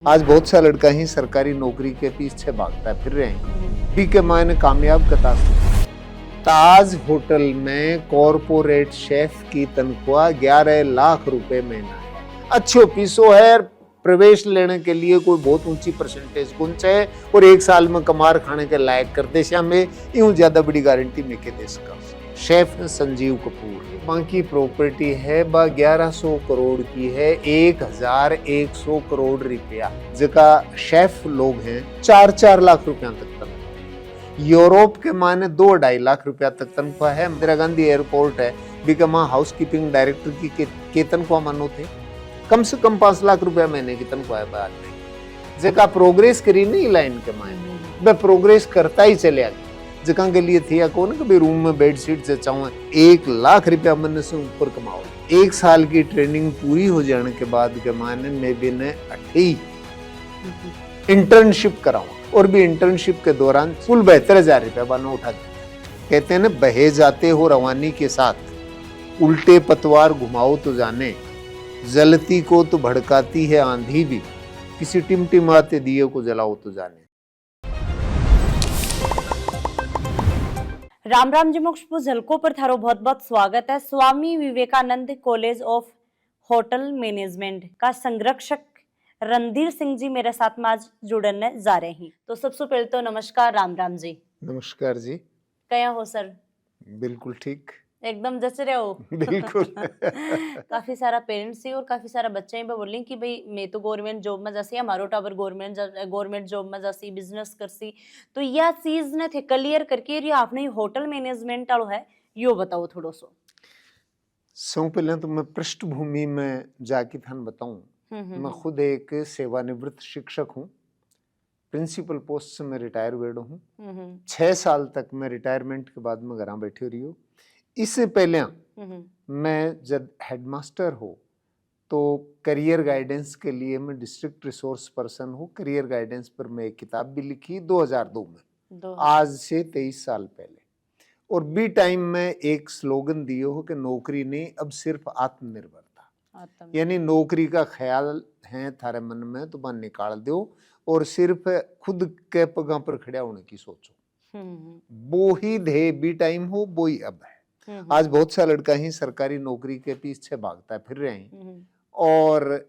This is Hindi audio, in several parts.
आज बहुत सा लड़का ही सरकारी नौकरी के पीछे भागता फिर रहे हैं। बी के मायने कामयाब कता ताज होटल में कॉरपोरेट शेफ की तनख्वाह 11 लाख रुपए महीना है। अच्छो पीसो है, प्रवेश लेने के लिए कोई बहुत ऊंची परसेंटेज गुंज है और एक साल में कमार खाने के लायक कर दे में यूं ज्यादा बड़ी गारंटी में के दे सका। शेफ संजीव कपूर बाकी प्रॉपर्टी है 1100 करोड़ की है, 1100 करोड़ रुपया जका शेफ लोग हैं 4-4 लाख रुपया तक तनख्वाह। यूरोप के माने 2-2.5 लाख रुपया तक तनख्वाह है। इंदिरा गांधी एयरपोर्ट है बिकमा हाउस कीपिंग डायरेक्टर की के तनख्वाह मानो थे कम से कम 5 लाख रुपया महीने की तनख्वाह है। बाद में जका प्रोग्रेस करी नहीं लाइन के मायने वह प्रोग्रेस करता ही चले आगे जगह के लिए थी या कौन कभी रूम में बेडशीट से चाहूँ 1 लाख रुपया मन से ऊपर कमाओ। 1 साल की ट्रेनिंग पूरी हो जाने के बाद के माने मैं भी ने 8 इंटर्नशिप कराऊं और भी इंटर्नशिप के दौरान कुल 72,000 रुपया बना उठा दिया। कहते हैं ना बहे जाते हो रवानी के साथ उल्टे पतवार घुमाओ तो जाने, जलती को तो भड़काती है आंधी भी, किसी टिमटिमाते दिए को जलाओ तो जाने। राम राम जी मोक्ष झलकों पर थारो बहुत बहुत स्वागत है। Swami Vivekananda college of hotel management का संरक्षक रणधीर सिंह जी मेरे साथ में आज जुड़ने जा रहे हैं। तो सबसे पहले तो नमस्कार राम राम जी। नमस्कार जी। क्या हो सर? बिल्कुल ठीक, एकदम जच रहे हो। बिल्कुल। काफी सारा पेरेंट्स ही और काफी सारा बच्चे ही बोल कि भाई मैं तो गवर्नमेंट जॉब में जासी, हमारो टावर गवर्नमेंट जॉब में जासी, बिजनेस करसी। तो यह चीज ने थे क्लियर करके ये आपने होटल मैनेजमेंट वालो है यो बताओ थोड़ो सो। सौ पहले तो मैं पृष्ठभूमि में जाके थान बताऊं। मैं खुद एक सेवानिवृत्त शिक्षक हूँ, प्रिंसिपल पोस्ट से मैं रिटायर हुए हूँ। 6 साल तक मैं रिटायरमेंट के बाद में घर बैठे रही हूँ। इससे पहले मैं जब हेडमास्टर हो तो करियर गाइडेंस के लिए मैं डिस्ट्रिक्ट रिसोर्स पर्सन हूँ। करियर गाइडेंस पर मैं एक किताब भी लिखी 2002 में, आज से 23 साल पहले। और बी टाइम में एक स्लोगन दिए हो कि नौकरी नहीं अब सिर्फ आत्मनिर्भरता, यानी नौकरी का ख्याल है थारे मन में तो बन निकाल दो और सिर्फ खुद के पगा पर खड़ा होने की सोचो। वो ही ध्येय बी टाइम हो वो ही अब है। आज बहुत सा लड़का ही सरकारी नौकरी के पीछे भागता फिर रहे हैं और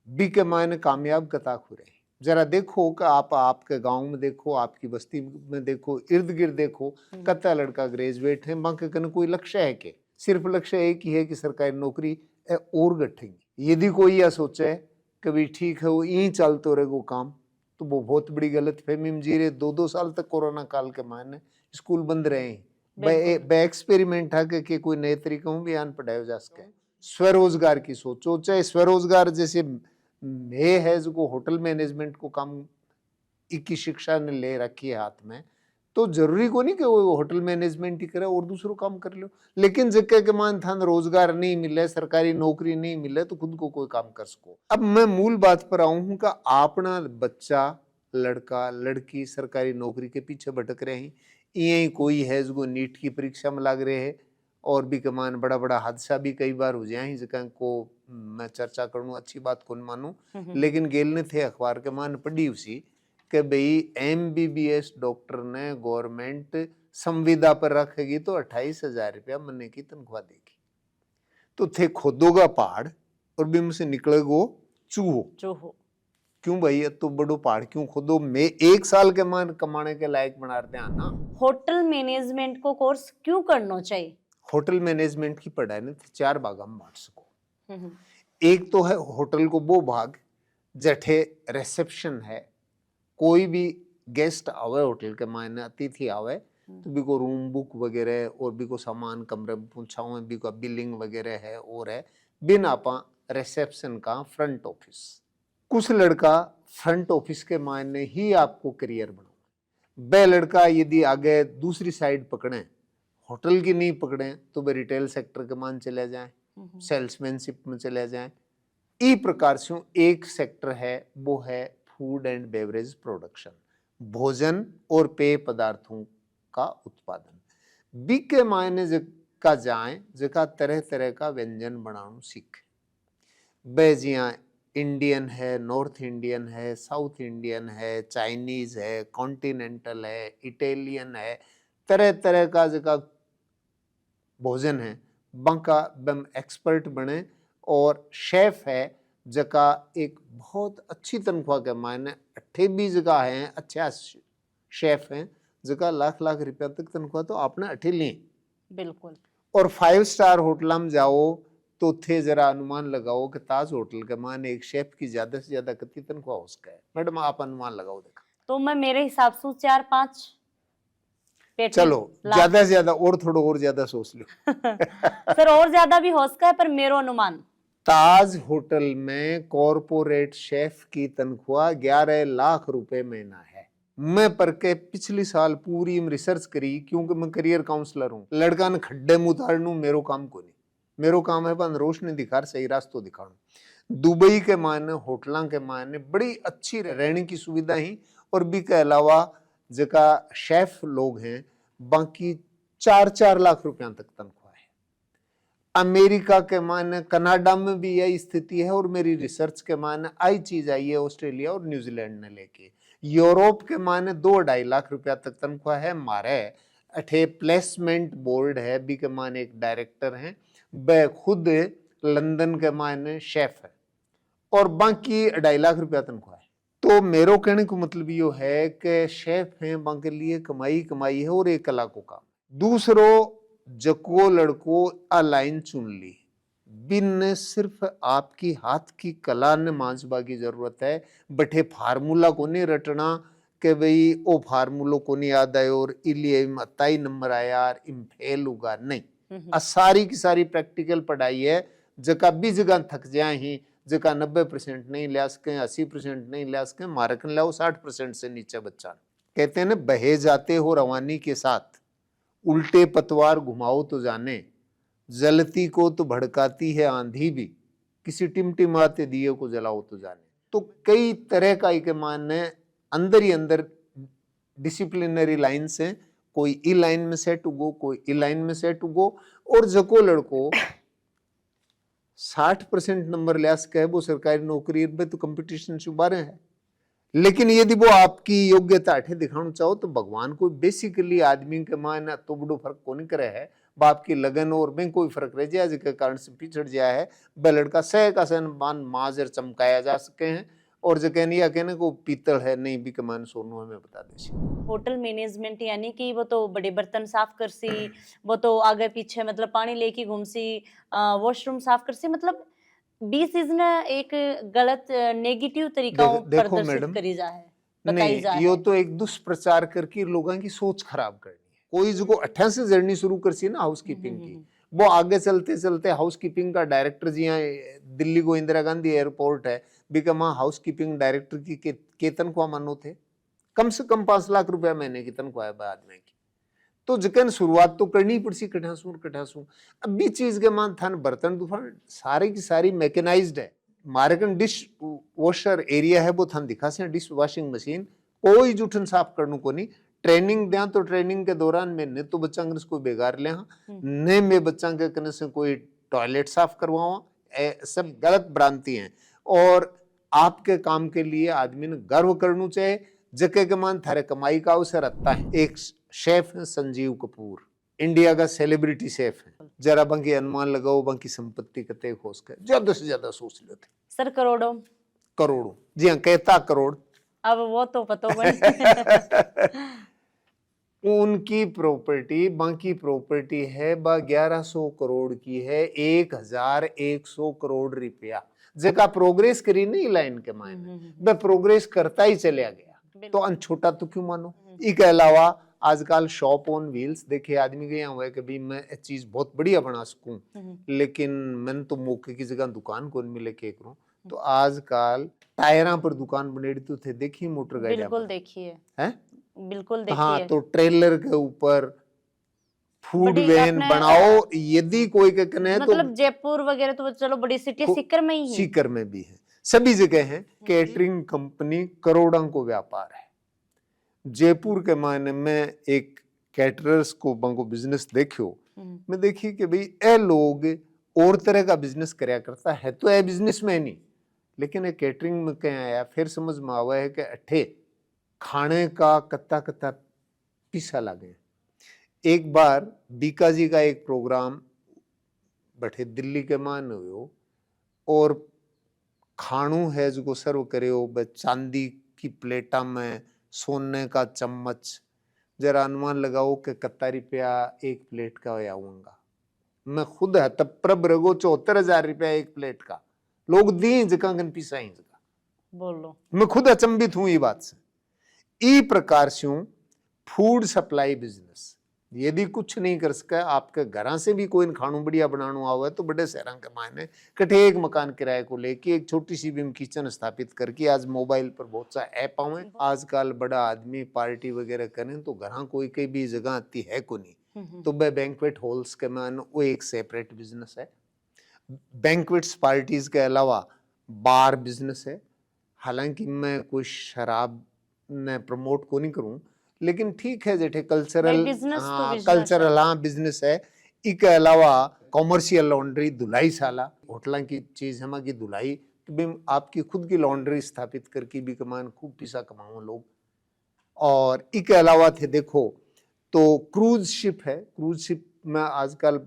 बी के मायने कामयाब कता खुरे हैं। जरा देखो कि आप आपके गांव में देखो, आपकी बस्ती में देखो, इर्द गिर्द देखो कत्ता लड़का ग्रेजुएट है, बाकी कन कोई लक्ष्य है के सिर्फ लक्ष्य एक ही है कि सरकारी नौकरी और गठेंगे। यदि कोई यह सोचे कि भी ठीक है वो यही चलते रहेगा काम तो वो बहुत बड़ी गलत फहमी में जी रहे। 2-2 साल तक कोरोना काल के मायने स्कूल बंद रहे हैं। एक्सपेरिमेंट है कि कोई नए तरीकों भी आन पढ़ाया जा सके। स्वरोजगार की सोचो, चाहे स्वरोजगार जैसे है जो होटल मैनेजमेंट को काम की शिक्षा ने ले रखी है हाथ में, तो जरूरी को नहीं कि वो होटल मैनेजमेंट ही करे और दूसरों काम कर लो। लेकिन जगह के मान थान रोजगार नहीं मिले, सरकारी नौकरी नहीं मिले तो खुद को कोई काम कर सको। अब मैं मूल बात पर आऊं हूं कि अपना बच्चा लड़का लड़की सरकारी नौकरी के पीछे भटक रहे हैं। ये कोई है जो नीट की परीक्षा में लग रहे हैं और भी कमान बड़ा बड़ा हादसा भी कई बार हो जाए जगह को मैं चर्चा करूँ, अच्छी बात कौन मानूं, लेकिन गेल ने थे अखबार के मान पढ़ी उसी कि भाई MBBS डॉक्टर ने गवर्नमेंट संविदा पर रखेगी तो 28,000 रुपया महीने की तनख्वाह देगी। तो थे खोदोगा पहाड़ और बिम से निकलेगो चूहो। क्यों भाई तो बड़ो पहाड़ क्यों खोदो? मैं 1 साल के मान कमाने के लायक बना रहे हैं ना। होटल मैनेजमेंट को कोर्स क्यों करना चाहिए? होटल मैनेजमेंट की पढ़ाई ने 4 भाग में बांट सको। एक तो है होटल को वो भाग जठे रिसेप्शन है, कोई भी गेस्ट आवे होटल के मायने अतिथि आवे तो भी को रूम बुक वगैरह और भी को सामान कमरे में पहुंचाओ, भी को बिलिंग वगैरह है और है बिन आपा रिसेप्शन का फ्रंट ऑफिस। कुछ लड़का फ्रंट ऑफिस के मायने ही आपको करियर बनाओ। बे लड़का यदि आगे दूसरी साइड पकड़े, होटल की नहीं पकड़े तो वे रिटेल सेक्टर के मान चले जाएं, सेल्समैनशिप में चले जाएं। इस प्रकार से एक सेक्टर है वो है फूड एंड बेवरेज प्रोडक्शन, भोजन और पेय पदार्थों का उत्पादन। बी के मायने का जाए जका तरह तरह का व्यंजन बनाना सीखे। बे जिया इंडियन है, नॉर्थ इंडियन है, साउथ इंडियन है, चाइनीज है, कॉन्टिनेंटल है, इटालियन है, तरह तरह का जगह भोजन है, बंका बम एक्सपर्ट बने। और शेफ है जका एक बहुत अच्छी तनख्वाह के मायने अठे भी जगह हैं, अच्छा शेफ हैं जका लाख लाख रुपया तक तनख्वाह तो आपने अठे ली। बिल्कुल। और 5 स्टार होटल में जाओ तो थे जरा अनुमान लगाओ कि ताज होटल के मायने एक शेफ की ज्यादा से ज्यादा कितनी तनख्वाह हो सका है? मैडम आप अनुमान लगाओ देखा। तो मैं मेरे हिसाब से 4-5 पेटी चलो लाख। ज्यादा से ज्यादा और थोड़ा और ज्यादा सोच लो। सर और ज्यादा भी हो सका है, पर मेरो अनुमान ताज होटल में कॉरपोरेट शेफ की तनख्वाह 11 लाख रुपए महीना है। मैं पर के पिछली साल पूरी रिसर्च करी, क्योंकि मैं करियर काउंसलर हूँ। लड़का ने खड्डे में उतारनू मेरो काम को नहीं, मेरो काम है बन रोशनी दिखार सही रास्तों दिखाणु। दुबई के मायने होटलों के मायने बड़ी अच्छी रहने की सुविधा ही, और भी के अलावा जका शेफ लोग हैं बाकी 4-4 लाख रुपया तक तनख्वाह है। अमेरिका के मायने कनाडा में भी यही स्थिति है, और मेरी रिसर्च के मायने आई चीज आई है ऑस्ट्रेलिया और न्यूजीलैंड ने लेके। यूरोप के मायने 2-2.5 लाख रुपया तक तनख्वाह है। मारे अठे प्लेसमेंट बोर्ड है, बी के मायने एक डायरेक्टर हैं, वह खुद लंदन के मायने शेफ है, और बाकी 2.5 लाख रुपया तनख्वाह है। तो मेरो कहने को मतलब यो है कि शेफ हैं बाकी लिए कमाई कमाई है, और एक कला को काम। दूसरो जको लड़को आ लाइन चुन ली, बिन सिर्फ आपकी हाथ की कला ने मांझबा की जरूरत है। बठे फार्मूला को नहीं रटना कि भाई ओ फार्मूलो को नहीं याद आयो और इलिए अताई नंबर आया इम फेल होगा, नहीं। सारी की सारी प्रैक्टिकल पढ़ाई है। जका भी जगह थक जाए ही, जका 90% नहीं लिया सके, 80% नहीं लिया सके, मारक लाओ 60% से नीचे बच्चा। कहते हैं ना, बहे जाते हो रवानी के साथ, उल्टे पतवार घुमाओ तो जाने, जलती को तो भड़काती है आंधी भी, किसी टिमटिमाते दिए को जलाओ तो जाने। तो कई तरह का एक मानने अंदर ही अंदर डिसिप्लिनरी लाइन से, कोई ई लाइन में सेट उगो, कोई ई लाइन में सेट उगो। और जको लड़को 60% नंबर लिया सके वो सरकारी नौकरी में तो कंपटीशन से उबारे है। लेकिन यदि वो आपकी योग्यता अठे दिखाना चाहो तो भगवान को बेसिकली आदमी के मायने तो बड़ो फर्क को नहीं करे है। बाप की लगन और में कोई फर्क रह जाए जिसके कारण से पिछड़ जाया है, वह लड़का सह का सहन माजर चमकाया जा सके हैं। और जो कहने कहने को पीतल है नहीं भी कमान सोनू हमें बता दे। होटल मैनेजमेंट यानी कि वो तो बड़े बर्तन साफ कर सी, वो तो आगे पीछे मतलब पानी लेके घूम सी, वॉशरूम साफ कर सी, मतलब 20 चीज ना एक गलत नेगेटिव तरीकाओं प्रदर्शित करी जा है, बताई जा यो है। तो एक दुष्प्रचार करके लोगों की सोच खराब करनी है। कोई जो 18 से जर्नी शुरू कर सी ना हाउसकीपिंग की, वो आगे चलते चलते हाउसकीपिंग का डायरेक्टर जी यहाँ दिल्ली को इंदिरा गांधी एयरपोर्ट है, बिकमा हाउसकीपिंग डायरेक्टर की के तनख्वाह मानो थे कम से कम 5 लाख रुपया महीने की तनख्वाह है आदमी की। तो जकन शुरुआत तो करनी पड़सी कठासू। अब भी चीज के मान थान बर्तन दुफान सारी की सारी मैकेनाइज्ड है। मारकन डिश वॉशर एरिया है वो थान दिखा से, डिश वॉशिंग मशीन कोई जूठन साफ करने को नहीं। ट्रेनिंग दिया तो ट्रेनिंग के दौरान में ने तो बच्चा को बेगार ले, ने में बच्चा के कने से कोई टॉयलेट साफ करवाओ, सब गलत भ्रांति है। और आपके काम के लिए आदमी ने गर्व करना चाहिए, जके के मान थारे कमाई का अवसर आता है। एक शेफ है संजीव कपूर, इंडिया का सेलिब्रिटी शेफ है। जरा बंकी अनुमान लगाओ बंकी संपत्ति कते खोस कर ज्यादा से ज्यादा सोच लेते सर करोड़ों। करोड़ों, जी हाँ कहता करोड़। अब वो तो पतो बन उनकी प्रॉपर्टी बाकी प्रॉपर्टी है 1100 करोड़ की है, 1100 करोड़ रुपया जगह प्रोग्रेस करी नहीं लाइन के मायने, वह प्रोग्रेस करता ही चलिया गया। तो अन छोटा तो क्यों मानो। इसके अलावा आजकल शॉप ऑन व्हील्स देखे आदमी के यहाँ हुआ कि भाई मैं एक चीज बहुत बढ़िया बना सकूं, लेकिन मैंने तो मौके की जगह दुकान कौन मिले के करूं। तो आजकल टायरा पर दुकान बनेड़ी तो थे, देखिए मोटर गाड़ी बिल्कुल देखिए है, बिल्कुल देखिए। हाँ तो ट्रेलर के ऊपर फूड वैन बनाओ यदि कोई के कने मतलब तो जयपुर वगैरह तो चलो बड़ी सिटी, सीकर में ही है, सीकर में भी है, सभी जगह है। कैटरिंग कंपनी करोड़ों को व्यापार है। जयपुर के मायने में एक कैटरर्स को बंको बिजनेस देखियो, मैं देखी कि भाई ए लोग और तरह का बिजनेस करया करता है, तो ए बिजनेस में नहीं लेकिन एक कैटरिंग में क्या आया फिर समझ में आवा है कि अठे खाने का कत्ता कत्ता पीसा लगे। एक बार बीकाजी का एक प्रोग्राम बैठे दिल्ली के मान हुयो और खाणू है जो सर्व करे हो चांदी की प्लेटा में सोने का चम्मच, जरा अनुमान लगाओ कि कितना रुपया एक प्लेट का आऊंगा। मैं खुद है तब प्रभ रगो 74,000 रुपया एक प्लेट का लोग दी जगह पीसा ही जगह बोलो। मैं खुद अचंभित हूं ये बात से। ई प्रकार से फूड सप्लाई बिजनेस यदि कुछ नहीं कर सका आपके घर से भी कोई खाणू बढ़िया बनाना हुआ है तो बड़े शहरों के मायने कटे एक मकान किराए को लेके एक छोटी सी भी किचन स्थापित करके आज मोबाइल पर बहुत सा ऐप आवे। आजकल बड़ा आदमी पार्टी वगैरह करें तो घर कोई कई भी जगह आती है को नहीं तो वह बैंक्वेट हॉल्स के मान वो एक सेपरेट बिजनेस है। बैंक्वेट्स पार्टीज के अलावा बार बिजनेस है। हालांकि मैं कोई शराब ने प्रमोट को नहीं करूं लेकिन ठीक है जेठे कल्चरल कल्चरल हाँ बिजनेस है। इसके अलावा कॉमर्शियल लॉन्ड्री धुलाई शाला होटल की चीज हम की धुलाई भी आपकी खुद की लॉन्ड्री स्थापित करके भी कमान खूब पैसा कमाओ लोग। और इसके अलावा थे देखो तो क्रूज शिप है। क्रूज शिप में आजकल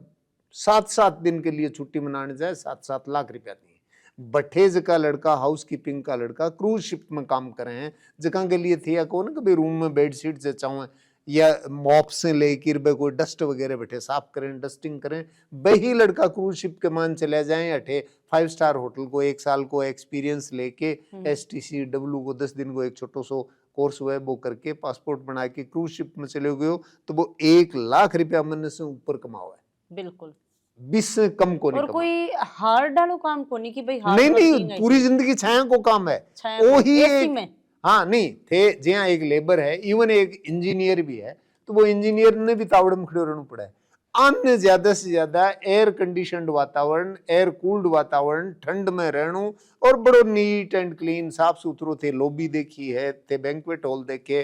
7-7 दिन के लिए छुट्टी मनाने जाए 7-7 लाख रुपया दिए। बठेज का लड़का हाउस कीपिंग का लड़का क्रूज शिप में काम कर रहे हैं जगह के लिए थे या कौन कभी रूम में बेडशीट से चाहे या मॉप से लेकर कोई डस्ट वगैरह बैठे साफ करें डस्टिंग करें वही लड़का क्रूज शिप के मान चले जाएं अठे 5 स्टार होटल को 1 साल को एक्सपीरियंस लेके STCW को 10 दिन को एक छोटो सो कोर्स हुआ है वो करके पासपोर्ट बना के क्रूज शिप में चले गए तो वो 1 लाख रुपया महीने से ऊपर कमावा है। बिल्कुल 20 से कम को नहीं और कोई हार्ड डालो काम को नहीं कि भाई नहीं नहीं पूरी जिंदगी छाया को काम है वही एक हाँ नहीं थे जहाँ एक लेबर है इवन एक इंजीनियर भी है तो वो इंजीनियर ने भी तावड़ में खड़े रहना पड़ा है। अन्य ज्यादा से ज्यादा एयर कंडीशनड वातावरण एयर कूल्ड वातावरण ठंड में रहना और बड़ो नीट एंड क्लीन साफ सुथरो थे। लॉबी देखी है थे बैंक्वेट हॉल देखे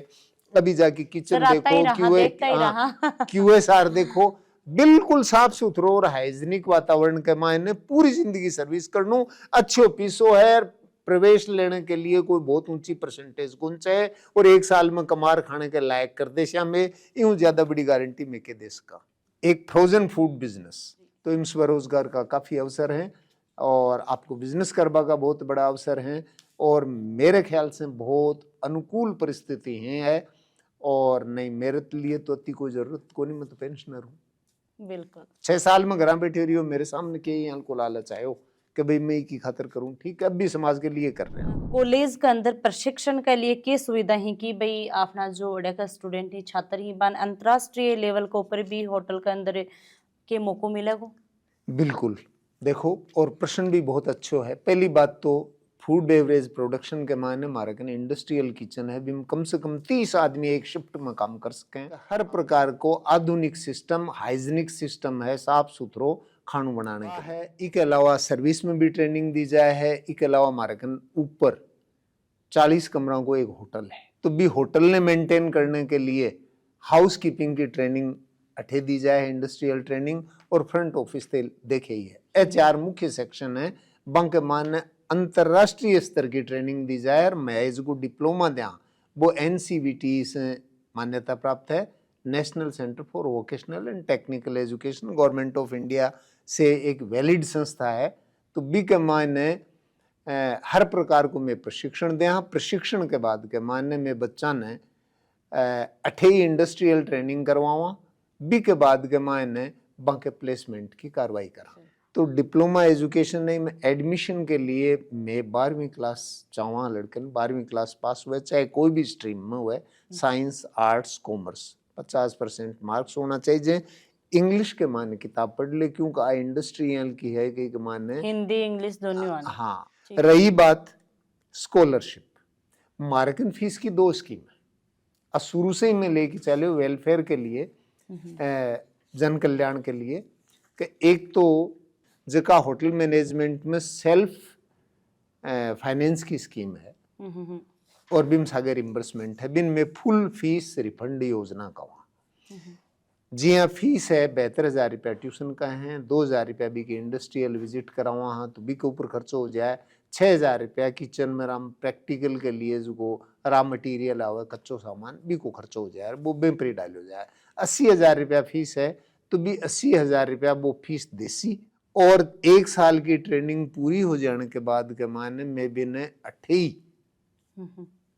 अभी जाके किचन देखो QSR देखो बिल्कुल साफ सुथरो और हाइजीनिक वातावरण के मायने पूरी जिंदगी सर्विस करनो अच्छो पीसो है। प्रवेश लेने के लिए कोई बहुत ऊंची परसेंटेज गुंज है और 1 साल में कमार खाने के लायक कर दे में यूं ज्यादा बड़ी गारंटी में के देश का एक फ्रोजन फूड बिजनेस तो इन स्वरोजगार का काफी अवसर है और आपको बिजनेस करवा का बहुत बड़ा अवसर है और मेरे ख्याल से बहुत अनुकूल परिस्थिति है और नहीं मेरे लिए तो अति कोई जरूरत को नहीं। मैं तो पेंशनर हूँ बिल्कुल 6 साल में घर बैठे रही हो मेरे सामने के यहाँ को लालच आयो कि भाई मैं की खातर करूं ठीक है अब भी समाज के लिए कर रहे हैं। कॉलेज के अंदर प्रशिक्षण के लिए क्या सुविधा है कि भाई अपना जो ओडे का स्टूडेंट ही छात्र ही बन अंतरराष्ट्रीय लेवल के ऊपर भी होटल के अंदर के मौको मिलेगा? बिल्कुल देखो और प्रश्न भी बहुत अच्छो है। पहली बात तो फूड बेवरेज प्रोडक्शन के मायने हमारे कने इंडस्ट्रियल किचन है भी कम से कम 30 आदमी एक शिफ्ट में काम कर सकें। हर प्रकार को आधुनिक सिस्टम हाइजीनिक सिस्टम है साफ सुथरो खानू बनाने का है। इसके अलावा सर्विस में भी ट्रेनिंग दी जाए है। इसके अलावा हमारे कन ऊपर 40 कमरों को एक होटल है तो भी होटल ने मेंटेन करने के लिए हाउस कीपिंग की ट्रेनिंग अठे दी जाए इंडस्ट्रियल ट्रेनिंग और फ्रंट ऑफिस से देखे ही है। HR मुख्य सेक्शन है बंक मान अंतरराष्ट्रीय स्तर की ट्रेनिंग दी जाए और मैं इसको डिप्लोमा दिया वो NCVT से मान्यता प्राप्त है national centre for vocational and technical education government of India से एक वैलिड संस्था है। तो बी के मायने हर प्रकार को मैं प्रशिक्षण दिया। प्रशिक्षण के बाद के मायने में बच्चा ने 8 इंडस्ट्रियल ट्रेनिंग करवावा बी के बाद के मायने बाकी प्लेसमेंट की कार्रवाई करा। तो डिप्लोमा एजुकेशन नहीं में एडमिशन के लिए मैं 12वीं क्लास चाहवा लड़कन 12वीं क्लास पास हुए चाहे कोई भी स्ट्रीम में हुए साइंस आर्ट्स कॉमर्स 50% मार्क्स होना चाहिए। इंग्लिश के माने किताब पढ़ ले क्योंकि इंडस्ट्रियल की है कि माने हिंदी इंग्लिश दोनों हाँ। रही बात स्कॉलरशिप मार्कन फीस की 2 स्कीम है शुरू से ही मैं लेके चले वेलफेयर के लिए जन कल्याण के लिए कि एक तो जका होटल मैनेजमेंट में सेल्फ फाइनेंस की स्कीम है और बिन सागर रिम्बर्समेंट है बिन में फुल फीस रिफंड योजना का वहाँ जी हाँ फीस है 72,000 रुपया ट्यूशन का है 2,000 रुपया भी के इंडस्ट्रियल विजिट करावा हाँ तो भी के ऊपर खर्चो हो जाए ₹6,000 किचन में राम प्रैक्टिकल के लिए जो रॉ मटेरियल आवे कच्चो सामान भी को खर्चो हो जाए वो बेपरी डाल हो जाए। ₹80,000 फीस है तो भी ₹80,000 वो फीस देसी और 1 साल की ट्रेनिंग पूरी हो जाने के बाद के माने मैं भी ने 28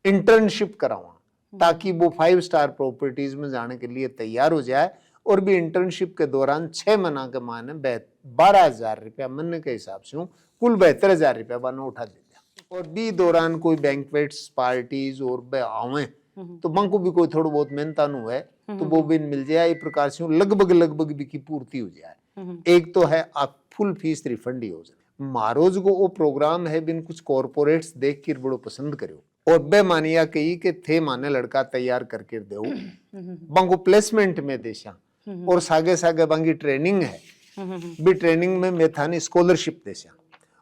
इंटर्नशिप करावा ताकि वो 5 स्टार प्रॉपर्टीज में जाने के लिए तैयार हो जाए और भी इंटर्नशिप के दौरान 6 महीना के माने ₹12,000 महीने के हिसाब से हूँ कुल ₹72,000 बनो उठा दे दिया और भी दौरान कोई बैंक्वेट्स पार्टीज और बे आवे तो बंको भी कोई थोड़ा बहुत मेहनता नु है तो वो भी मिल जाए। इस प्रकार से लगभग भी की पूर्ति हो जाए। एक तो है आप फुल फीस रिफंड ही हो जाए। मारोज को वो प्रोग्राम है बिन कुछ कॉर्पोरेट्स देख कर बड़ो पसंद करो और बे मानिया कही के थे माने लड़का तैयार करके दो बंगो प्लेसमेंट में देशा और सागे सागे बंगी ट्रेनिंग है भी ट्रेनिंग में मेथानी स्कॉलरशिप देशा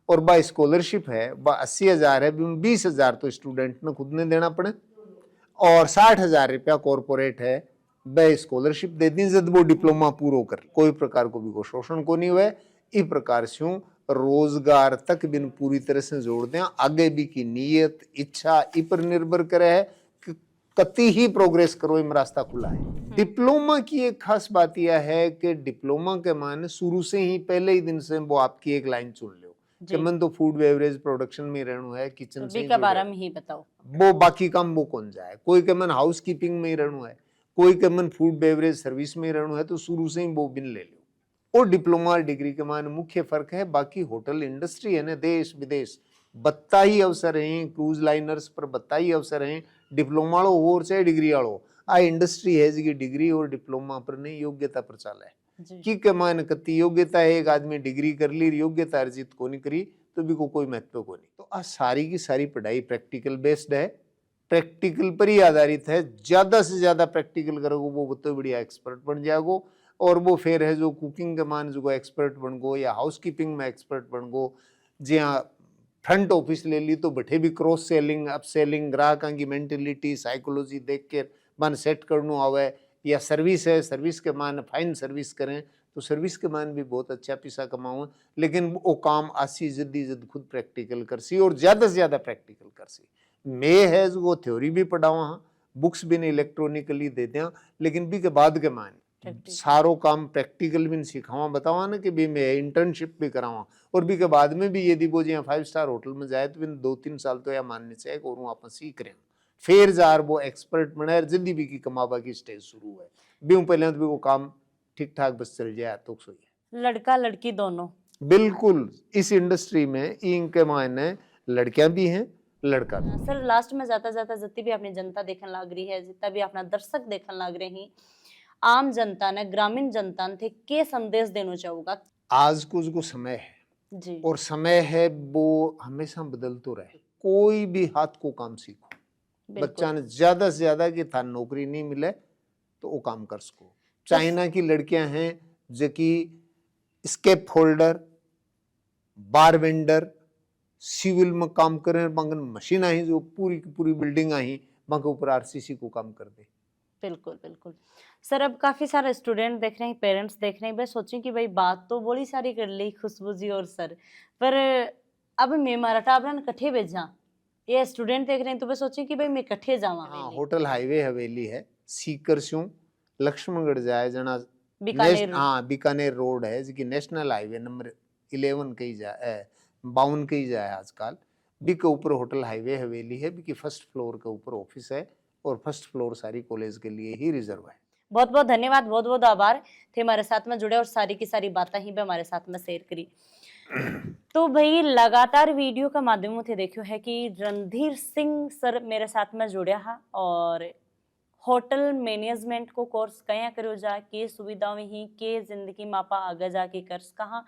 और बा स्कॉलरशिप है बा 80,000 है 20,000 तो स्टूडेंट ने खुद ने देना पड़े और ₹60,000 कॉर्पोरेट है बे स्कॉलरशिप दे दी जब वो डिप्लोमा पूरा कर कोई प्रकार को भी को शोषण को नहीं हुए। इस प्रकार से रोजगार तक बिन पूरी तरह से जोड़ दें आगे भी की नीयत इच्छा इस पर निर्भर करे है कि कति ही प्रोग्रेस करो इम रास्ता खुला है। डिप्लोमा की एक खास बात यह है कि डिप्लोमा के माने शुरू से ही पहले ही दिन से वो आपकी एक लाइन चुन लो कि मन तो फूड बेवरेज प्रोडक्शन में रहना है किचन से के बारे में ही बताओ वो बाकी काम वो कौन जाए कोई के मन हाउस कीपिंग में ही रहना है कोई के मन फूड बेवरेज सर्विस में ही रहना है तो शुरू से ही वो बिन ले लो। और डिप्लोमा डिग्री के मान मुख्य फर्क है बाकी होटल इंडस्ट्री है ना देश विदेश बत्ता ही अवसर है क्रूज लाइनर्स पर बत्ता ही अवसर है डिप्लोमा लो और चाहे डिग्री वालो आ इंडस्ट्री है जी डिग्री और डिप्लोमा पर नहीं योग्यता पर चाला है की के मान कति योग्यता है एक आदमी डिग्री कर ली योग्यता अर्जित को नहीं करी तो भी को कोई महत्व को नहीं। तो आ सारी की सारी पढ़ाई प्रैक्टिकल बेस्ड है प्रैक्टिकल पर ही आधारित है ज्यादा से ज्यादा प्रैक्टिकल करोगे वो बहुत बढ़िया एक्सपर्ट बन जाओगे और वो फिर है जो कुकिंग के मान जो एक्सपर्ट बन गो या हाउस कीपिंग में एक्सपर्ट बन गो जहाँ फ्रंट ऑफिस ले ली तो बैठे भी क्रॉस सेलिंग अप सेलिंग ग्राहक की मेंटेलिटी साइकोलॉजी देख के मन सेट करना आवे या सर्विस है सर्विस के मान फाइन सर्विस करें तो सर्विस के मान भी बहुत अच्छा पैसा कमाऊँ लेकिन वो काम आसी जल्दी जल्द खुद प्रैक्टिकल कर सी और ज़्यादा से ज़्यादा प्रैक्टिकल कर सी। मैं है जो वो थ्योरी भी पढ़ावा हाँ बुक्स भी नहीं इलेक्ट्रॉनिकली देते हैं लेकिन भी के बाद के मान सारो काम प्रैक्टिकल भी सिखावा बतावा ना कि भी मैं इंटर्नशिप भी करावा और भी के बाद में भी यदि वो जो 5 स्टार होटल में जाए तो भी 2-3 साल तो या मानने चाहिए और वो आप सीख रहे हैं फिर जार वो एक्सपर्ट बने जल्दी भी की कमावा की स्टेज शुरू है भी पहले तो भी वो काम ठीक ठाक बस चल जाए तो सही है। लड़का लड़की दोनों बिल्कुल इस इंडस्ट्री में इनके मायने लड़कियां भी हैं लड़का भी। सर लास्ट में जाता जाता जितनी भी अपनी जनता देखने लग रही है जितना भी अपना दर्शक देखने लग रहे हैं आम जनता ने ग्रामीण जनता ने के संदेश देना चाहूंगा। आज को समय है जी और समय है वो हमेशा बदलते रहे कोई भी हाथ को काम सीखो बच्चा ने ज्यादा से ज्यादा कि था नौकरी नहीं मिले तो वो काम कर सको। चाइना की लड़कियां हैं जो कि स्केप होल्डर बार वेंडर सिविल में काम करें बंगन मशीन आई जो पूरी की पूरी बिल्डिंग आई बंग ऊपर आरसीसी को काम कर दे। बिल्कुल बिल्कुल सर अब काफी सारे स्टूडेंट देख रहे हैं पेरेंट्स देख रहे हैं बस सोचें कि भाई बात तो बड़ी सारी कर ली खुशबू जी और सर पर अब मैं मारा टाबरा कट्ठे भेजा ये स्टूडेंट देख रहे हैं तो बस सोचें कि भाई मैं कट्ठे जावा। हाँ होटल हाईवे हवेली है सीकर से लक्ष्मणगढ़ जाए जना बीकानेर रोड है जिसकी नेशनल हाईवे नंबर 11 कही जाए 52 कही जाए आजकल बी के ऊपर होटल हाईवे हवेली है बी की फर्स्ट फ्लोर के ऊपर ऑफिस है और फर्स्ट फ्लोर सारी कॉलेज के लिए ही रिजर्व है। बहुत बहुत धन्यवाद बहुत बहुत आभार थे हमारे साथ में जुड़े और सारी की सारी बातें ही भी हमारे साथ में शेयर करी। तो भाई लगातार वीडियो का माध्यमों से देखियो है कि रणधीर सिंह सर मेरे साथ में जुड़े हा और होटल मैनेजमेंट को कोर्स कया करो जा के सुविधाएं ही के जिंदगी मापा आगे जाके कर कहा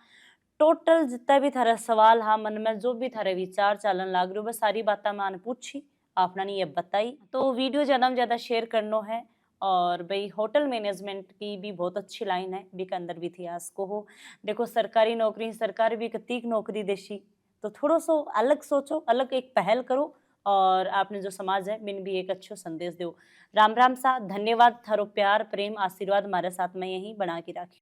टोटल जितना भी थारा सवाल हा मन में जो भी थारे विचार चालन लाग रहे हो बस सारी बातें मैंने पूछी आपने ने ये बताई तो वीडियो ज़्यादा में ज़्यादा शेयर करना है और भाई होटल मैनेजमेंट की भी बहुत अच्छी लाइन है भी के अंदर भी इतिहास को हो देखो सरकारी नौकरी सरकार भी कतीक नौकरी देशी तो थोड़ा सो अलग सोचो अलग एक पहल करो और आपने जो समाज है मैंने भी एक अच्छा संदेश दो। राम राम सा धन्यवाद थारो प्यार प्रेम आशीर्वाद हमारे साथ में यही बना के रखे।